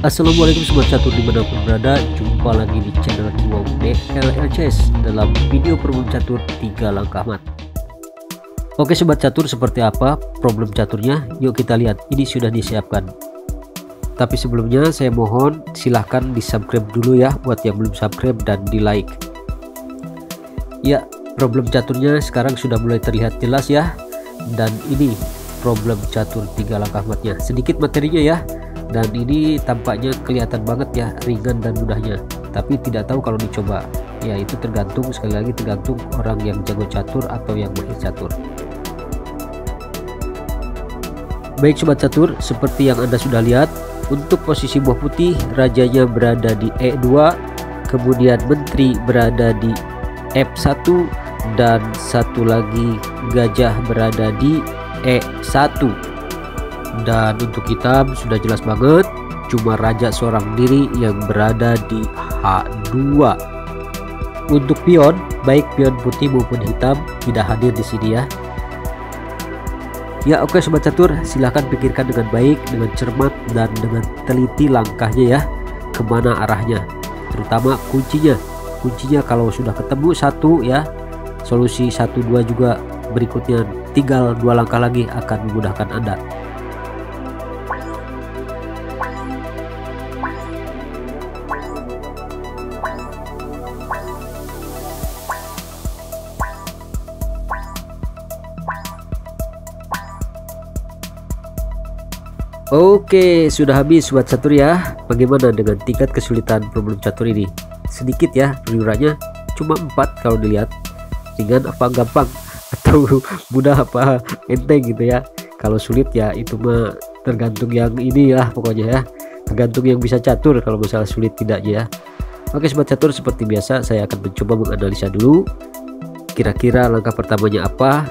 Assalamualaikum sobat catur dimanapun berada, jumpa lagi di channel Wow DLLCS dalam video problem catur 3 langkah mat. Oke sobat catur, seperti apa problem caturnya? Yuk kita lihat, ini sudah disiapkan. Tapi sebelumnya saya mohon silahkan di subscribe dulu ya buat yang belum subscribe, dan di like. Ya, problem caturnya sekarang sudah mulai terlihat jelas ya. Dan ini problem catur 3 langkah matnya, sedikit materinya ya. Dan ini tampaknya kelihatan banget ya, ringan dan mudahnya, tapi tidak tahu kalau dicoba ya, itu tergantung, sekali lagi tergantung orang yang jago catur atau yang mahir catur. Baik sobat catur, seperti yang Anda sudah lihat, untuk posisi buah putih rajanya berada di E2, kemudian menteri berada di F1, dan satu lagi gajah berada di E1. Dan untuk hitam sudah jelas banget, cuma raja seorang diri yang berada di H2. Untuk pion, baik pion putih maupun hitam tidak hadir di sini ya. Ya oke sobat catur, silahkan pikirkan dengan baik, dengan cermat, dan dengan teliti langkahnya ya, kemana arahnya, terutama kuncinya. Kuncinya kalau sudah ketemu satu ya, solusi 1, 2 juga berikutnya tinggal 2 langkah lagi akan memudahkan Anda. Oke, sudah habis sobat catur ya. Bagaimana dengan tingkat kesulitan problem catur ini? Sedikit ya, iurannya cuma 4 kalau dilihat. Ringan apa gampang, atau mudah apa enteng gitu ya. Kalau sulit ya itu mah tergantung yang ini lah pokoknya ya, tergantung yang bisa catur kalau masalah sulit tidaknya ya. Oke sobat catur, seperti biasa saya akan mencoba menganalisa dulu kira-kira langkah pertamanya apa,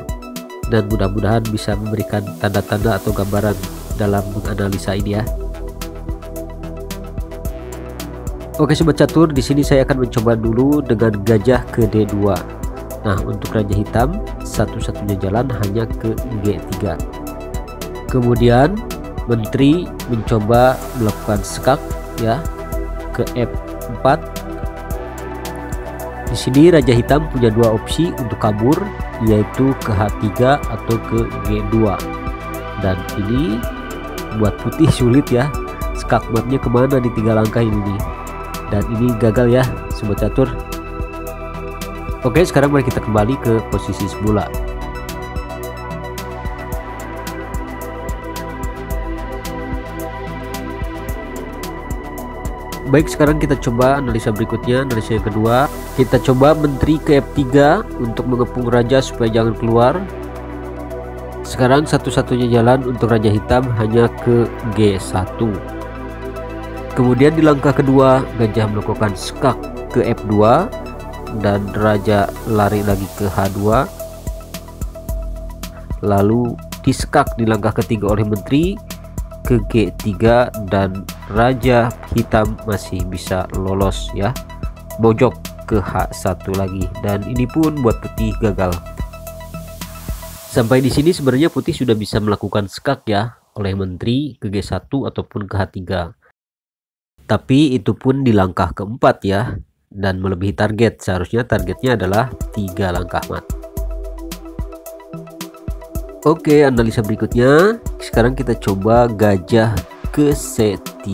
dan mudah-mudahan bisa memberikan tanda-tanda atau gambaran dalam menganalisa ini ya. Oke sobat catur, di sini saya akan mencoba dulu dengan gajah ke D2. Nah, untuk raja hitam satu-satunya jalan hanya ke G3. Kemudian menteri mencoba melakukan skak ya ke F4. Di sini raja hitam punya 2 opsi untuk kabur, yaitu ke H3 atau ke G2. Dan ini buat putih sulit ya, skak matnya kemana di 3 langkah ini nih. Dan ini gagal ya sobat catur. Oke, sekarang mari kita kembali ke posisi semula. Baik, sekarang kita coba analisa berikutnya, analisa yang kedua. Kita coba menteri ke F3 untuk mengepung raja supaya jangan keluar. Sekarang satu-satunya jalan untuk raja hitam hanya ke G1. Kemudian di langkah kedua gajah melakukan skak ke F2 dan raja lari lagi ke H2. Lalu diskak di langkah ketiga oleh menteri ke G3, dan raja hitam masih bisa lolos ya, bojok ke H1 lagi, dan ini pun buat putih gagal. Sampai di sini sebenarnya putih sudah bisa melakukan skak ya oleh menteri ke G1 ataupun ke H3. Tapi itu pun di langkah keempat ya, dan melebihi target. Seharusnya targetnya adalah 3 langkah mat. Oke, analisa berikutnya. Sekarang kita coba gajah ke C3,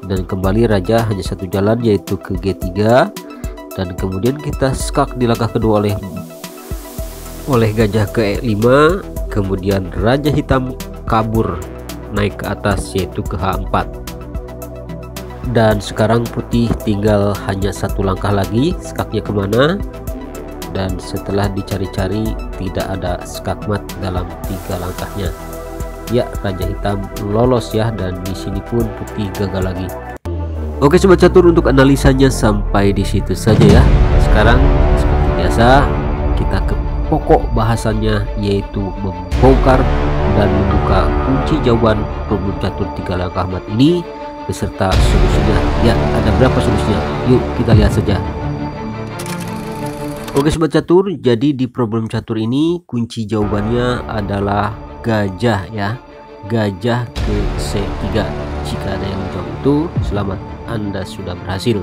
dan kembali raja hanya satu jalan, yaitu ke G3. Dan kemudian kita skak di langkah kedua oleh gajah ke E5. Kemudian raja hitam kabur naik ke atas, yaitu ke H4. Dan sekarang putih tinggal hanya 1 langkah lagi, skaknya kemana. Dan setelah dicari-cari tidak ada skak mat dalam 3 langkahnya ya, raja hitam lolos ya, dan di sini pun putih gagal lagi. Oke sobat catur, untuk analisanya sampai di situ saja ya. Sekarang seperti biasa kita ke pokok bahasannya, yaitu membongkar dan membuka kunci jawaban problem catur 3 langkah mat ini beserta solusinya ya. Ada berapa solusinya? Yuk kita lihat saja. Oke sobat catur, jadi di problem catur ini kunci jawabannya adalah gajah ya, gajah ke C3 jika ada yang menjawab. itu selamat, Anda sudah berhasil.